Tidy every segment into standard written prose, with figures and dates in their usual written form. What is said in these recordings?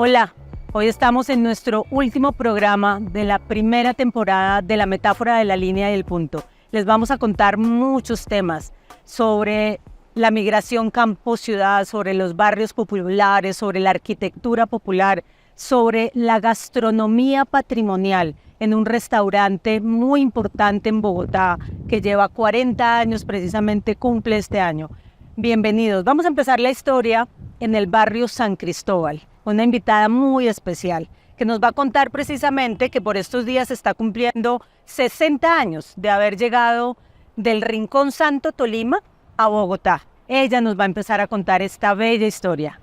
Hola, hoy estamos en nuestro último programa de la primera temporada de la metáfora de la línea y el punto. Les vamos a contar muchos temas sobre la migración campo-ciudad, sobre los barrios populares, sobre la arquitectura popular, sobre la gastronomía patrimonial en un restaurante muy importante en Bogotá que lleva 40 años, precisamente cumple este año. Bienvenidos. Vamos a empezar la historia en el barrio San Cristóbal. Una invitada muy especial que nos va a contar precisamente que por estos días está cumpliendo 60 años de haber llegado del Rincón Santo, Tolima, a Bogotá. Ella nos va a empezar a contar esta bella historia.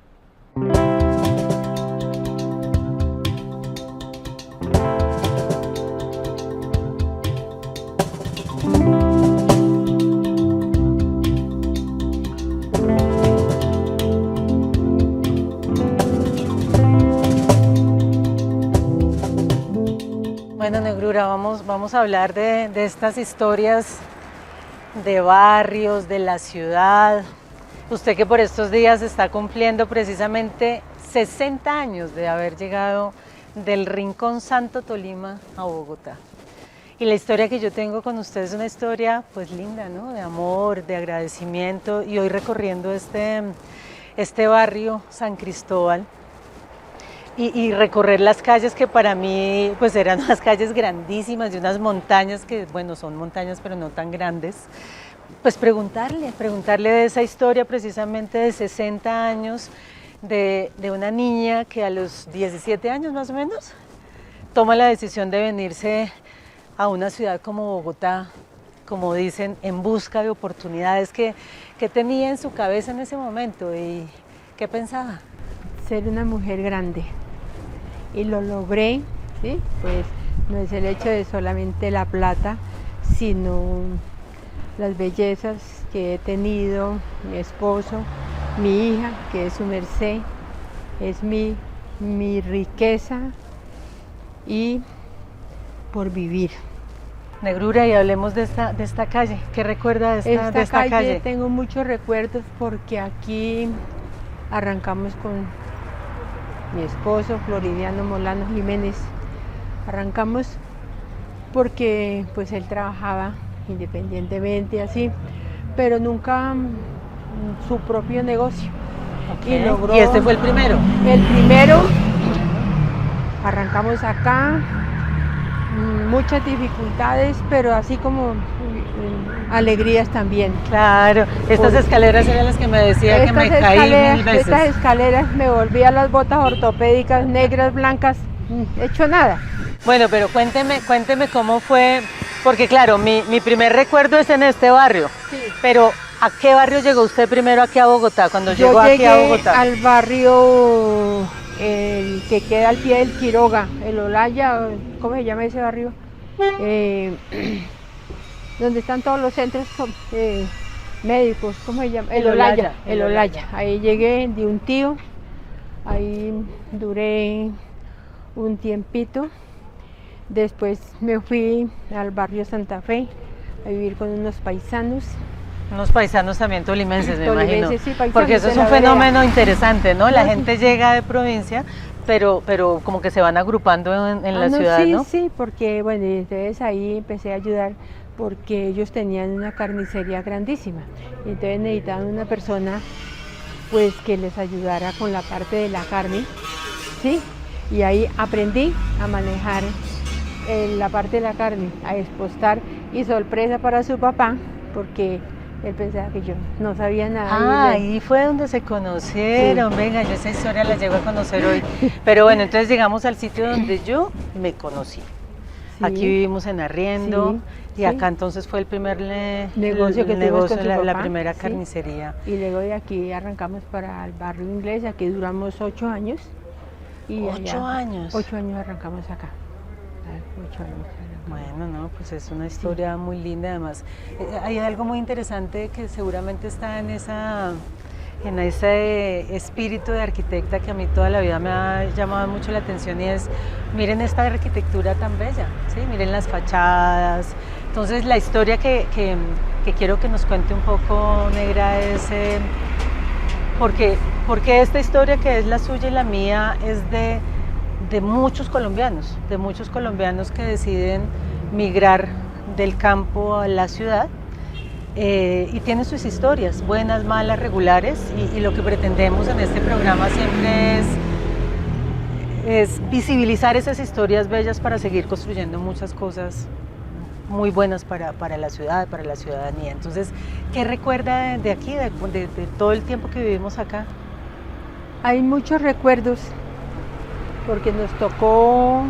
Bueno, Negrura, vamos a hablar de estas historias de barrios, de la ciudad. Usted que por estos días está cumpliendo precisamente 60 años de haber llegado del Rincón Santo, Tolima, a Bogotá. Y la historia que yo tengo con usted es una historia pues linda, ¿no? De amor, de agradecimiento. Y hoy recorriendo este barrio San Cristóbal, y recorrer las calles que para mí pues eran unas calles grandísimas, de unas montañas que, bueno, son montañas pero no tan grandes, pues preguntarle de esa historia precisamente de 60 años, de una niña que a los 17 años más o menos toma la decisión de venirse a una ciudad como Bogotá, como dicen, en busca de oportunidades. ¿Qué tenía en su cabeza en ese momento y qué pensaba? Ser una mujer grande, y lo logré, ¿sí? Pues no es el hecho de solamente la plata, sino las bellezas que he tenido, mi esposo, mi hija, que es su merced, es mi riqueza, y por vivir. Negrura, y hablemos de esta calle. ¿Qué recuerda de esta calle? Tengo muchos recuerdos porque aquí arrancamos con mi esposo, Floridiano Molano Jiménez. Arrancamos porque pues él trabajaba independientemente así, pero nunca su propio negocio. Okay. Y logró. ¿Y este fue el primero? El primero. Arrancamos acá, muchas dificultades, pero así como alegrías también. Claro, estas escaleras eran las que me decía que me caí mil veces. Estas escaleras me volvía las botas ortopédicas negras, blancas, hecho nada. Bueno, pero cuénteme cómo fue, porque claro, mi primer recuerdo es en este barrio, Sí. Pero ¿a qué barrio llegó usted primero aquí a Bogotá, cuando llegó aquí a Bogotá? Al barrio el que queda al pie del Quiroga, el Olaya, ¿cómo se llama ese barrio? Donde están todos los centros médicos, ¿cómo se llama? El Olaya. Ahí llegué de un tío, ahí duré un tiempito. Después me fui al barrio Santa Fe a vivir con unos paisanos. Unos paisanos también tolimenses, me imagino. Sí, paisanos, porque eso es un fenómeno interesante, ¿no? La gente llega de provincia, pero como que se van agrupando en la ciudad, sí, ¿no? Sí, porque bueno, entonces ahí empecé a ayudar porque ellos tenían una carnicería grandísima. Y entonces necesitaban una persona pues que les ayudara con la parte de la carne, ¿sí? Y ahí aprendí a manejar la parte de la carne, a expostar, y sorpresa para su papá, porque él pensaba que yo no sabía nada. Ah, ahí fue donde se conocieron. Sí. Venga, yo esa historia la llego a conocer hoy. Pero bueno, entonces llegamos al sitio donde yo me conocí. Sí. Aquí vivimos en arriendo, y acá entonces fue el primer negocio que tuvimos con la primera carnicería. Y luego de aquí arrancamos para el barrio inglés, aquí duramos 8 años. Y 8 años. 8 años arrancamos acá. 8 años. Bueno, no, pues es una historia muy linda. Además, hay algo muy interesante que seguramente está en ese espíritu de arquitecta que a mí toda la vida me ha llamado mucho la atención, y es, miren esta arquitectura tan bella, ¿sí? Miren las fachadas. Entonces la historia que quiero que nos cuente un poco, Negra, es Porque esta historia que es la suya y la mía es de muchos colombianos que deciden migrar del campo a la ciudad y tienen sus historias, buenas, malas, regulares, y lo que pretendemos en este programa siempre es visibilizar esas historias bellas para seguir construyendo muchas cosas muy buenas para la ciudad, para la ciudadanía. Entonces, ¿qué recuerda de aquí, de todo el tiempo que vivimos acá? Hay muchos recuerdos porque nos tocó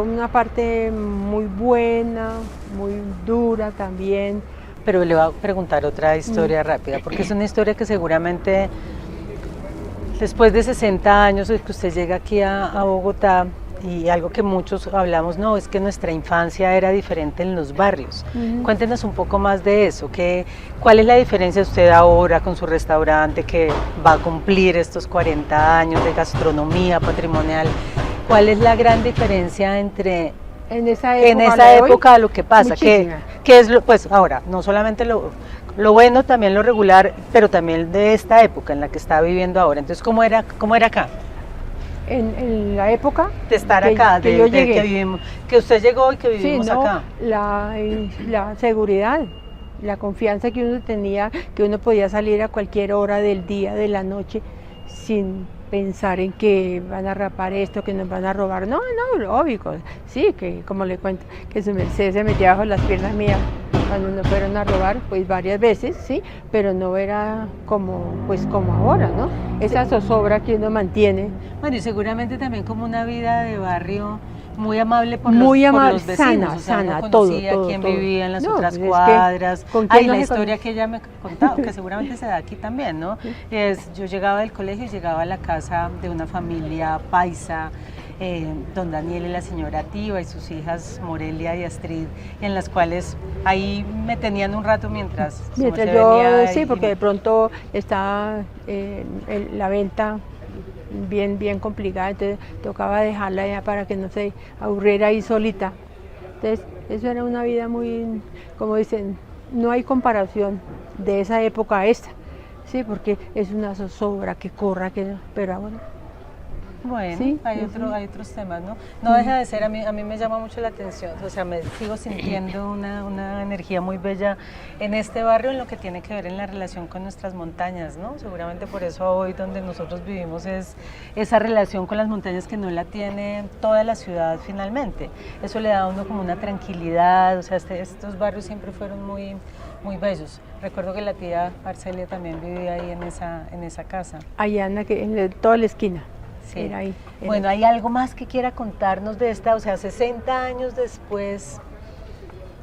una parte muy buena, muy dura también. Pero le voy a preguntar otra historia rápida, porque es una historia que seguramente después de 60 años de que usted llega aquí a Bogotá, y algo que muchos hablamos, no, es que nuestra infancia era diferente en los barrios. Cuéntenos un poco más de eso, ¿cuál es la diferencia usted ahora con su restaurante que va a cumplir estos 40 años de gastronomía patrimonial? ¿Cuál es la gran diferencia entre en esa época lo que pasa? ¿Qué es pues ahora, no solamente lo bueno, también lo regular, pero también de esta época en la que está viviendo ahora? Entonces, ¿cómo era acá? En la época de estar acá, que yo llegué. Que vivimos, que usted llegó y que vivimos acá. La seguridad, la confianza que uno tenía, que uno podía salir a cualquier hora del día, de la noche, sin pensar en que van a rapar esto, que nos van a robar. No, lógico, sí, que como le cuento, que su merced se metía bajo las piernas mías cuando nos fueron a robar, pues varias veces, sí, pero no era como ahora, ¿no? Esa zozobra que uno mantiene. Bueno, y seguramente también como una vida de barrio muy amable por los vecinos, sana, uno todo, quién todo. vivía en las No, otras pues cuadras. La historia que ella me contaba, que seguramente se da aquí también, ¿no? Yo llegaba del colegio y llegaba a la casa de una familia paisa, don Daniel y la señora Tiva y sus hijas Morelia y Astrid, en las cuales ahí me tenían un rato mientras yo venía. Sí, porque de pronto estaba la venta bien complicada, entonces tocaba dejarla ya para que no se aburriera ahí solita. Entonces, eso era una vida muy, como dicen, no hay comparación de esa época a esta, sí, porque es una zozobra que corra, pero bueno. Bueno, sí, hay otros temas, ¿no? No deja de ser, a mí me llama mucho la atención, o sea, me sigo sintiendo una energía muy bella en este barrio, en lo que tiene que ver en la relación con nuestras montañas, ¿no? Seguramente por eso hoy donde nosotros vivimos es esa relación con las montañas que no la tiene toda la ciudad finalmente. Eso le da a uno como una tranquilidad, o sea, estos barrios siempre fueron muy bellos. Recuerdo que la tía Arcelia también vivía ahí en esa casa. Allá en toda la esquina. Sí. Era ahí. Bueno, ¿hay algo más que quiera contarnos de esta, o sea, 60 años después,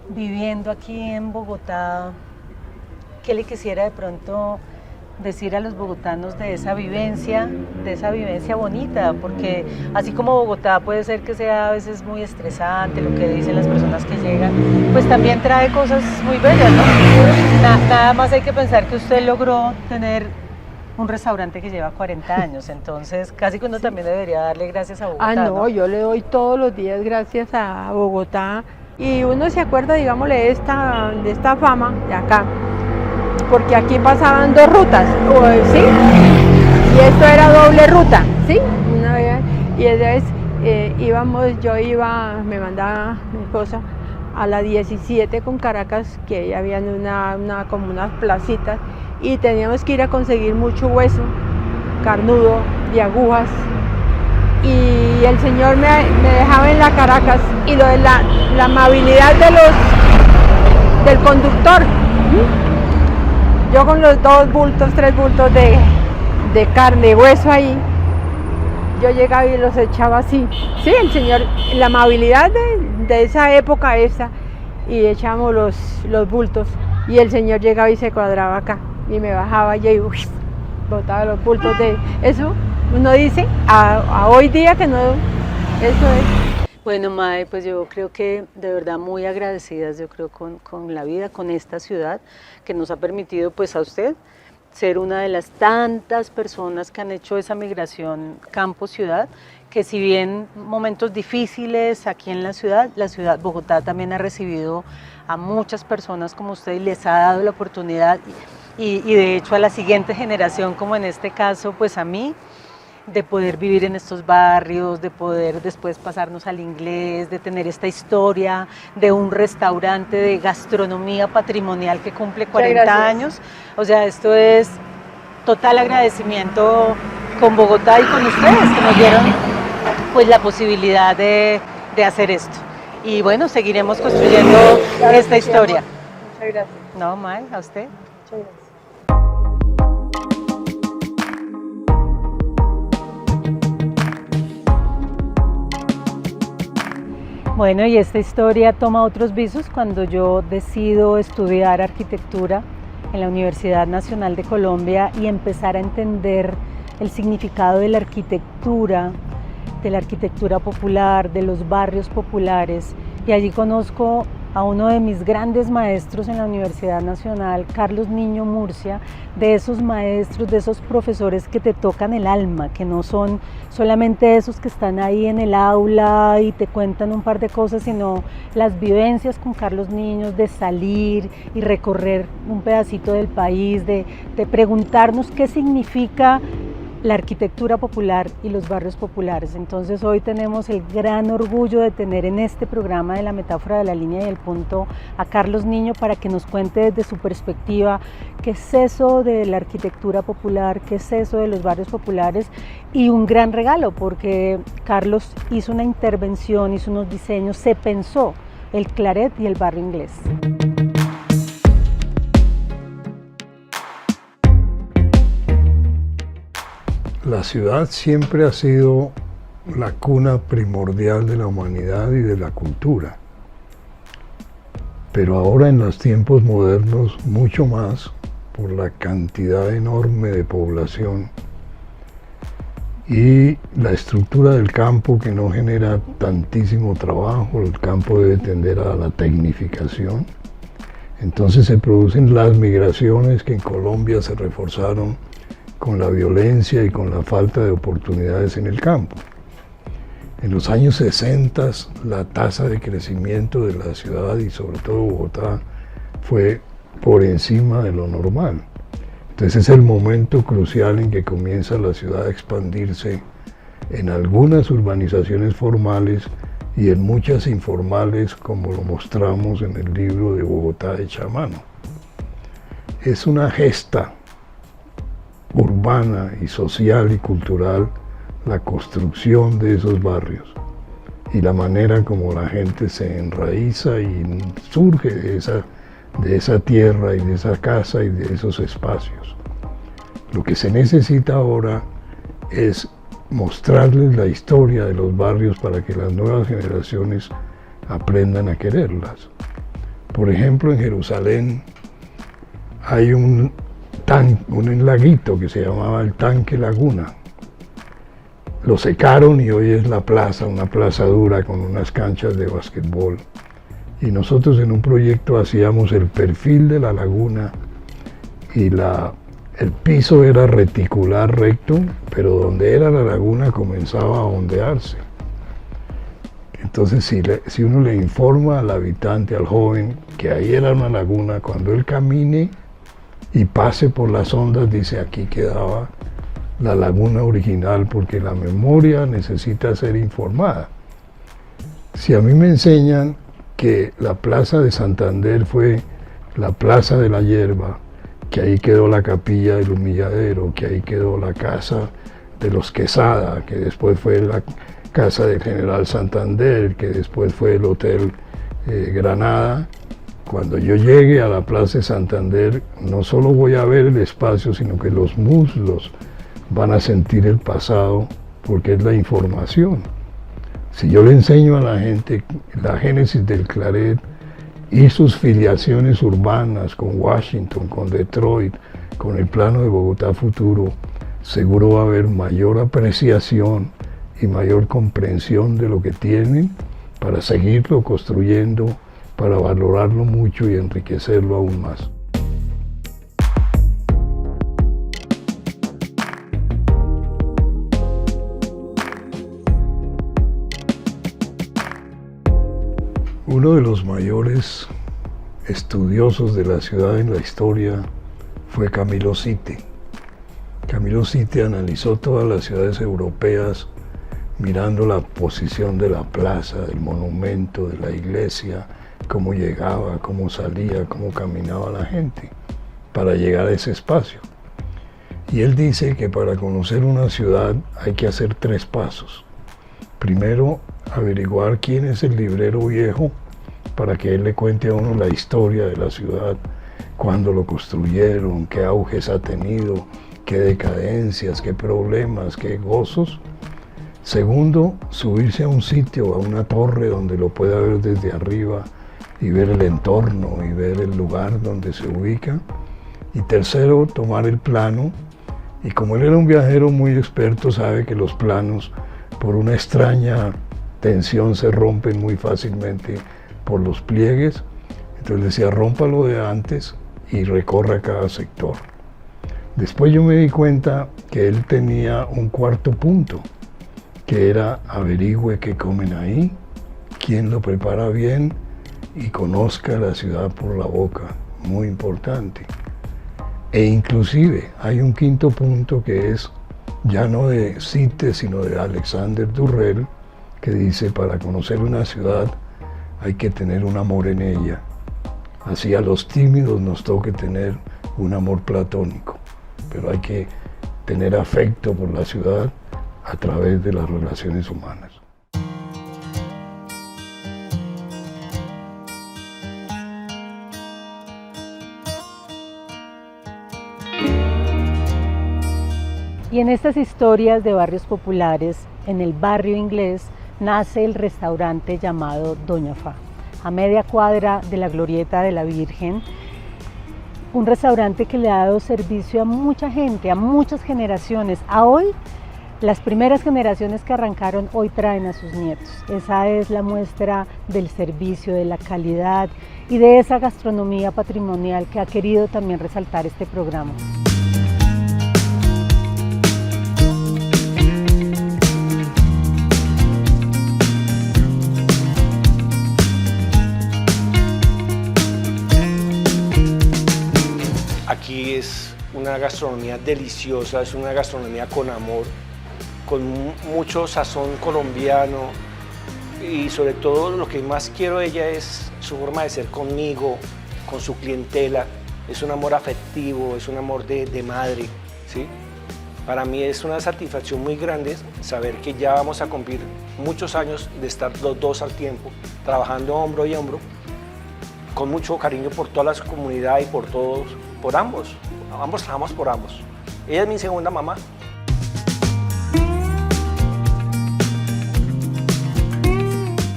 viviendo aquí en Bogotá, qué le quisiera de pronto decir a los bogotanos de esa vivencia bonita? Porque así como Bogotá puede ser que sea a veces muy estresante, lo que dicen las personas que llegan, pues también trae cosas muy bellas, ¿no? Nada más hay que pensar que usted logró tener un restaurante que lleva 40 años, entonces casi que uno también debería darle gracias a Bogotá. No, yo le doy todos los días gracias a Bogotá, y uno se acuerda, digámosle, de esta fama de acá, porque aquí pasaban dos rutas, ¿sí? Y esto era doble ruta, ¿sí? Una vez, y entonces me mandaba mi esposa a la 17 con Caracas, que ahí habían como unas placitas, y teníamos que ir a conseguir mucho hueso, carnudo, de agujas, y el señor me dejaba en la Caracas, y lo de la amabilidad del conductor, yo con los 3 bultos de carne y hueso ahí, yo llegaba y los echaba así, sí, el señor, la amabilidad de esa época y echamos los bultos, y el señor llegaba y se cuadraba acá, y me bajaba y botaba los bultos de eso. Uno dice a hoy día que no, eso es. Bueno, Mae, pues yo creo que de verdad muy agradecidas, yo creo con la vida, con esta ciudad que nos ha permitido pues a usted ser una de las tantas personas que han hecho esa migración campo-ciudad, que si bien momentos difíciles aquí en la ciudad Bogotá también ha recibido a muchas personas como usted y les ha dado la oportunidad y de hecho a la siguiente generación, como en este caso, pues a mí, de poder vivir en estos barrios, de poder después pasarnos al inglés, de tener esta historia de un restaurante de gastronomía patrimonial que cumple 40 años. O sea, esto es total agradecimiento con Bogotá y con ustedes que nos dieron pues la posibilidad de hacer esto. Y bueno, seguiremos construyendo esta historia. Muchas gracias. No, May, a usted. Muchas gracias. Bueno, y esta historia toma otros visos cuando yo decido estudiar arquitectura en la Universidad Nacional de Colombia y empezar a entender el significado de la arquitectura popular, de los barrios populares. Y allí conozco a uno de mis grandes maestros en la Universidad Nacional, Carlos Niño Murcia, de esos maestros, de esos profesores que te tocan el alma, que no son solamente esos que están ahí en el aula y te cuentan un par de cosas, sino las vivencias con Carlos Niño, de salir y recorrer un pedacito del país, de preguntarnos qué significa la arquitectura popular y los barrios populares. Entonces hoy tenemos el gran orgullo de tener en este programa de la metáfora de la línea y el punto a Carlos Niño para que nos cuente desde su perspectiva qué es eso de la arquitectura popular, qué es eso de los barrios populares, y un gran regalo porque Carlos hizo una intervención, hizo unos diseños, se pensó el Claret y el barrio inglés. La ciudad siempre ha sido la cuna primordial de la humanidad y de la cultura. Pero ahora en los tiempos modernos, mucho más por la cantidad enorme de población y la estructura del campo que no genera tantísimo trabajo, el campo debe tender a la tecnificación. Entonces se producen las migraciones que en Colombia se reforzaron con la violencia y con la falta de oportunidades en el campo. En los años 60 la tasa de crecimiento de la ciudad y sobre todo Bogotá fue por encima de lo normal. Entonces es el momento crucial en que comienza la ciudad a expandirse en algunas urbanizaciones formales y en muchas informales, como lo mostramos en el libro de Bogotá hecha a mano. Es una gesta urbana y social y cultural la construcción de esos barrios y la manera como la gente se enraiza y surge de esa tierra y de esa casa y de esos espacios. Lo que se necesita ahora es mostrarles la historia de los barrios para que las nuevas generaciones aprendan a quererlas. Por ejemplo, en Jerusalén hay un laguito que se llamaba el Tanque Laguna. Lo secaron y hoy es la plaza, una plaza dura con unas canchas de basquetbol. Y nosotros en un proyecto hacíamos el perfil de la laguna y el piso era reticular recto, pero donde era la laguna comenzaba a ondearse. Entonces si uno le informa al habitante, al joven, que ahí era una laguna, cuando él camine y pase por las ondas, dice, aquí quedaba la laguna original, porque la memoria necesita ser informada. Si a mí me enseñan que la plaza de Santander fue la plaza de la hierba, que ahí quedó la capilla del Humilladero, que ahí quedó la casa de los Quesada, que después fue la casa del General Santander, que después fue el Hotel Granada. Cuando yo llegue a la Plaza de Santander, no solo voy a ver el espacio, sino que los muslos van a sentir el pasado, porque es la información. Si yo le enseño a la gente la génesis del Claret y sus filiaciones urbanas con Washington, con Detroit, con el plano de Bogotá futuro, seguro va a haber mayor apreciación y mayor comprensión de lo que tienen para seguirlo construyendo, para valorarlo mucho y enriquecerlo aún más. Uno de los mayores estudiosos de la ciudad en la historia fue Camilo Sitte. Camilo Sitte analizó todas las ciudades europeas mirando la posición de la plaza, del monumento, de la iglesia, cómo llegaba, cómo salía, cómo caminaba la gente para llegar a ese espacio. Y él dice que para conocer una ciudad hay que hacer 3 pasos. Primero, averiguar quién es el librero viejo para que él le cuente a uno la historia de la ciudad, cuándo lo construyeron, qué auges ha tenido, qué decadencias, qué problemas, qué gozos. Segundo, subirse a un sitio, a una torre donde lo pueda ver desde arriba y ver el entorno y ver el lugar donde se ubica. Y tercero, tomar el plano. Y como él era un viajero muy experto, sabe que los planos, por una extraña tensión, se rompen muy fácilmente por los pliegues. Entonces decía, rómpalo de antes y recorra cada sector. Después yo me di cuenta que él tenía un cuarto punto, que era averigüe qué comen ahí, quién lo prepara bien y conozca la ciudad por la boca, muy importante. E inclusive hay un quinto punto que es ya no de Sitte, sino de Alexander Durrell, que dice, para conocer una ciudad hay que tener un amor en ella. Así a los tímidos nos toque tener un amor platónico, pero hay que tener afecto por la ciudad a través de las relaciones humanas. Y en estas historias de barrios populares, en el barrio inglés, nace el restaurante llamado Doña Fa, a media cuadra de la Glorieta de la Virgen. Un restaurante que le ha dado servicio a mucha gente, a muchas generaciones. A hoy, las primeras generaciones que arrancaron hoy traen a sus nietos. Esa es la muestra del servicio, de la calidad y de esa gastronomía patrimonial que ha querido también resaltar este programa. Aquí es una gastronomía deliciosa, es una gastronomía con amor, con mucho sazón colombiano y sobre todo lo que más quiero de ella es su forma de ser conmigo, con su clientela. Es un amor afectivo, es un amor de madre, ¿sí? Para mí es una satisfacción muy grande saber que ya vamos a cumplir muchos años de estar los dos al tiempo, trabajando hombro y hombro, con mucho cariño por toda la comunidad y por todos, por ambos. Ambos trabajamos por ambos. Ella es mi segunda mamá.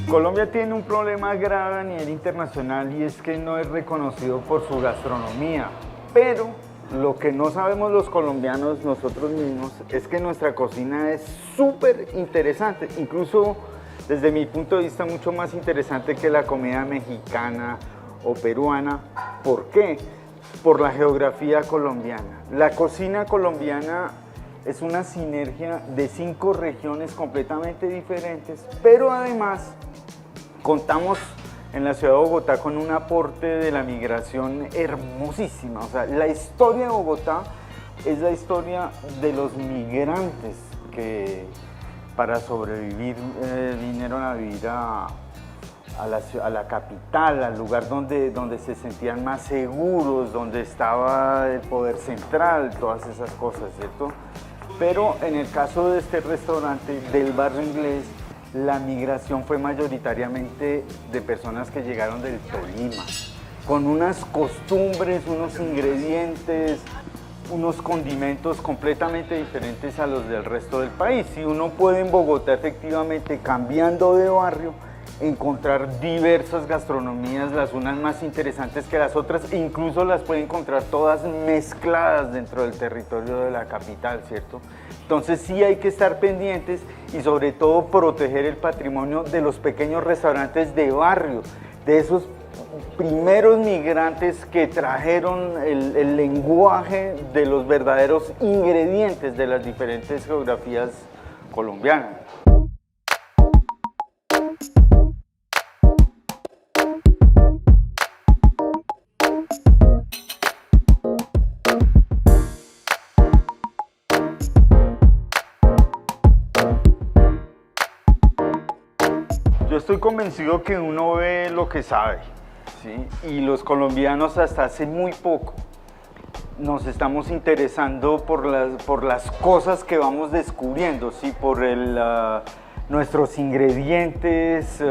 Colombia tiene un problema grave a nivel internacional y es que no es reconocido por su gastronomía. Pero lo que no sabemos los colombianos, nosotros mismos, es que nuestra cocina es súper interesante. Incluso desde mi punto de vista mucho más interesante que la comida mexicana o peruana. ¿Por qué? Por la geografía colombiana. La cocina colombiana es una sinergia de 5 regiones completamente diferentes, pero además contamos en la ciudad de Bogotá con un aporte de la migración hermosísima. O sea, la historia de Bogotá es la historia de los migrantes que para sobrevivir vinieron a vivir a la capital, al lugar donde se sentían más seguros, donde estaba el poder central, todas esas cosas, ¿cierto? Pero en el caso de este restaurante del barrio inglés, la migración fue mayoritariamente de personas que llegaron del Tolima, con unas costumbres, unos ingredientes, unos condimentos completamente diferentes a los del resto del país. Y uno puede en Bogotá, efectivamente, cambiando de barrio, encontrar diversas gastronomías, las unas más interesantes que las otras, e incluso las puede encontrar todas mezcladas dentro del territorio de la capital, ¿cierto? Entonces sí hay que estar pendientes y sobre todo proteger el patrimonio de los pequeños restaurantes de barrio, de esos primeros migrantes que trajeron el lenguaje de los verdaderos ingredientes de las diferentes geografías colombianas. Yo estoy convencido que uno ve lo que sabe, ¿sí? Y los colombianos hasta hace muy poco nos estamos interesando por las cosas que vamos descubriendo, ¿sí? Por nuestros ingredientes,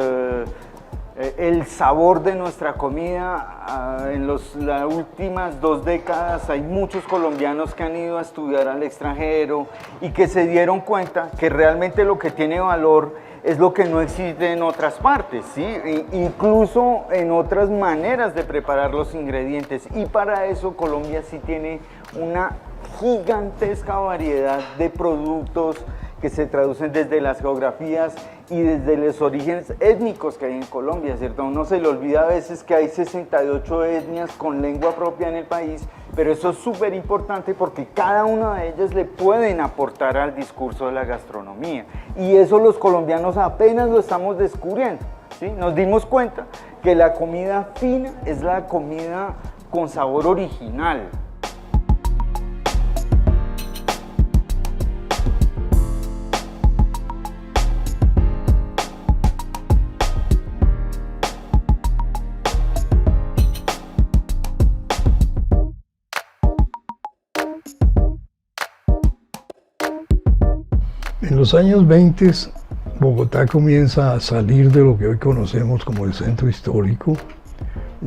el sabor de nuestra comida. En las últimas 2 décadas hay muchos colombianos que han ido a estudiar al extranjero y que se dieron cuenta que realmente lo que tiene valor es lo que no existe en otras partes, ¿sí? Incluso en otras maneras de preparar los ingredientes. Y para eso Colombia sí tiene una gigantesca variedad de productos que se traducen desde las geografías y desde los orígenes étnicos que hay en Colombia, ¿cierto? Uno se le olvida a veces que hay 68 etnias con lengua propia en el país, pero eso es súper importante porque cada una de ellas le pueden aportar al discurso de la gastronomía. Y eso los colombianos apenas lo estamos descubriendo, ¿sí? Nos dimos cuenta que la comida fina es la comida con sabor original. En los años 20, Bogotá comienza a salir de lo que hoy conocemos como el centro histórico.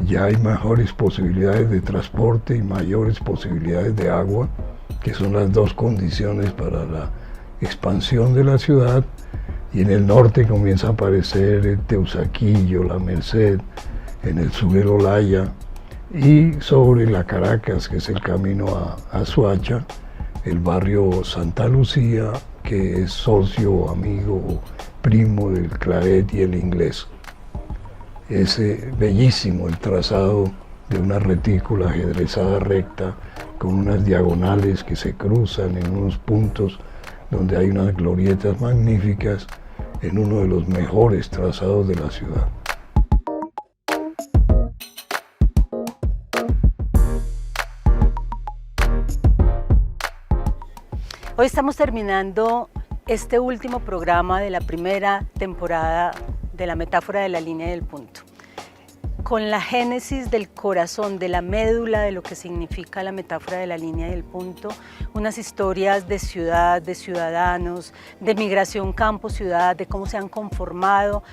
Ya hay mejores posibilidades de transporte y mayores posibilidades de agua, que son las 2 condiciones para la expansión de la ciudad. Y en el norte comienza a aparecer el Teusaquillo, la Merced, en el sur el Olaya, y sobre la Caracas, que es el camino a Soacha, el barrio Santa Lucía, que es socio, amigo, primo del Claret y el Inglés. Es bellísimo el trazado de una retícula ajedrezada recta con unas diagonales que se cruzan en unos puntos donde hay unas glorietas magníficas en uno de los mejores trazados de la ciudad. Hoy estamos terminando este último programa de la primera temporada de la metáfora de la línea y del punto, con la génesis del corazón, de la médula de lo que significa la metáfora de la línea y del punto, unas historias de ciudad, de ciudadanos, de migración campo-ciudad, de cómo se han conformado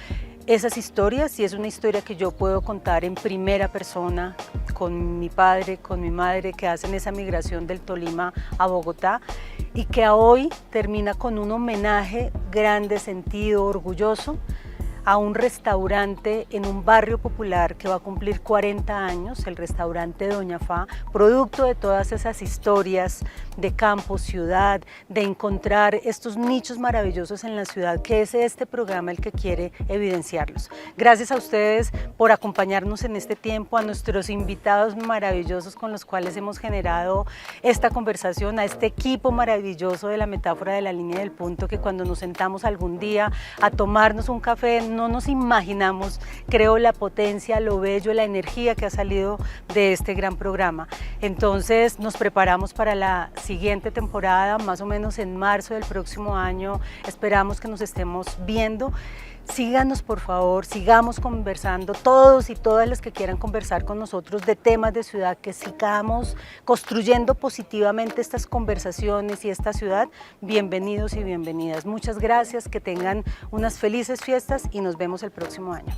esas historias, y es una historia que yo puedo contar en primera persona con mi padre, con mi madre, que hacen esa migración del Tolima a Bogotá, y que hoy termina con un homenaje grande, sentido, orgulloso, a un restaurante en un barrio popular que va a cumplir 40 años, el restaurante Doña Fa, producto de todas esas historias de campo, ciudad, de encontrar estos nichos maravillosos en la ciudad, que es este programa el que quiere evidenciarlos. Gracias a ustedes por acompañarnos en este tiempo, a nuestros invitados maravillosos con los cuales hemos generado esta conversación, a este equipo maravilloso de la metáfora de la línea y del punto, que cuando nos sentamos algún día a tomarnos un café, no nos imaginamos, creo, la potencia, lo bello, la energía que ha salido de este gran programa. Entonces nos preparamos para la siguiente temporada, más o menos en marzo del próximo año, esperamos que nos estemos viendo. Síganos, por favor, sigamos conversando, todos y todas las que quieran conversar con nosotros de temas de ciudad, que sigamos construyendo positivamente estas conversaciones y esta ciudad. Bienvenidos y bienvenidas. Muchas gracias, que tengan unas felices fiestas y nos vemos el próximo año.